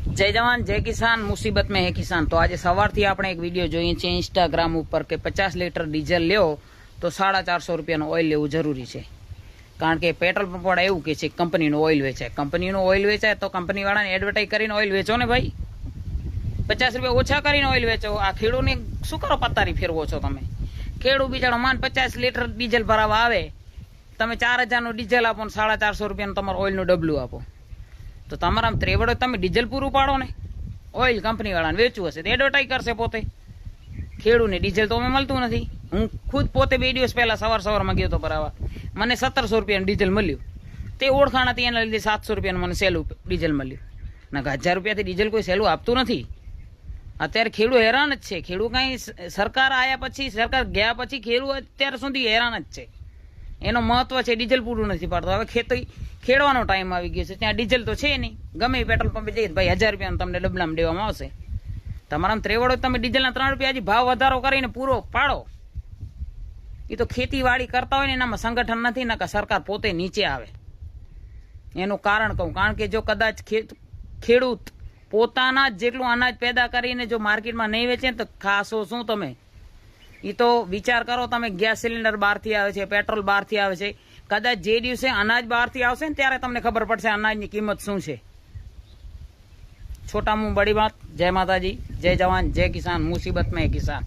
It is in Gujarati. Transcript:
जय जवान जय किसान मुसीबत में है किसान। तो आज सवारथी આપણે એક વિડીયો જોઈએ છે ઇન્સ્ટાગ્રામ ઉપર કે 50 લીટર ડીઝલ લ્યો તો 450 રૂપિયાનું ઓઇલ લેવું જરૂરી છે। કારણ કે પેટ્રોલ પંપ વાળા એવું કે છે કંપનીનું ઓઇલ વેચાય, કંપનીનું ઓઇલ વેચાય તો કંપની વાળાને એડવર્ટાઇઝ કરીને ઓઇલ વેચો ને ભાઈ। 50 રૂપિયા ઓછા કરીને ઓઇલ વેચો। આ ખેડૂને શું કરો પતારી ફેરવો છો તમે? ખેડૂ બિચારો માન 50 લીટર ડીઝલ ભરાવા આવે, તમે 4000નું ડીઝલ આપો ને 450 રૂપિયાનું તમારું ઓઇલનું ડબલું આપો, તો તમારા ત્રેવડો તમે ડીઝલ પૂરું પાડો ને। ઓઇલ કંપની વાળાને વેચવું હશે તો એડવર્ટાઇઝ કરશે પોતે, ખેડૂને ડીઝલ તો અમે મળતું નથી। હું ખુદ પોતે 2 દિવસ પહેલા સવારમાં ગયો તો ભરાવા, મને 1700 રૂપિયાનું ડીઝલ મળ્યું। તે ઓળખાણ હતી એના લીધે 700 રૂપિયાનું મને સહેલું ડીઝલ મળ્યું। ના 1000 રૂપિયાથી ડીઝલ કોઈ સહેલું આપતું નથી। અત્યારે ખેડૂત હેરાન જ છે। ખેડૂત કાંઈ સરકાર આવ્યા પછી, સરકાર ગયા પછી ખેડૂત અત્યાર સુધી હેરાન જ છે। એનો મહત્વ છે ડીઝલ પૂરું નથી પાડતો। હવે ખેતી ખેડવાનો ટાઈમ આવી ગયો છે, ત્યાં ડીઝલ તો છે નહીં। ગમે પેટ્રોલ પંપે જઈએ ભાઈ 1000 રૂપિયાનું તમને ડબલામાં દેવામાં આવશે। તમારા ત્રેવડો તમે ડીઝલના 3 રૂપિયા હજી ભાવ વધારો કરીને પૂરો પાડો। એ તો ખેતીવાડી કરતા હોય ને એનામાં સંગઠન નથી ને કે સરકાર પોતે નીચે આવે। એનું કારણ કહું, કારણ કે જો કદાચ ખેડૂત પોતાના જ જેટલું અનાજ પેદા કરીને જો માર્કેટમાં નહીં વેચે ને તો ખાશો શું તમે? એ તો વિચાર કરો તમે, ગેસ સિલિન્ડર બહારથી આવે છે, પેટ્રોલ બહારથી આવે છે। કદાચ જે દિવસે અનાજ બહારથી આવશે ને ત્યારે તમને ખબર પડશે અનાજની કિંમત શું છે। छोटा मुंह बड़ी बात। जय माता जी, जय जवान जय किसान, मुसीबत में है किसान।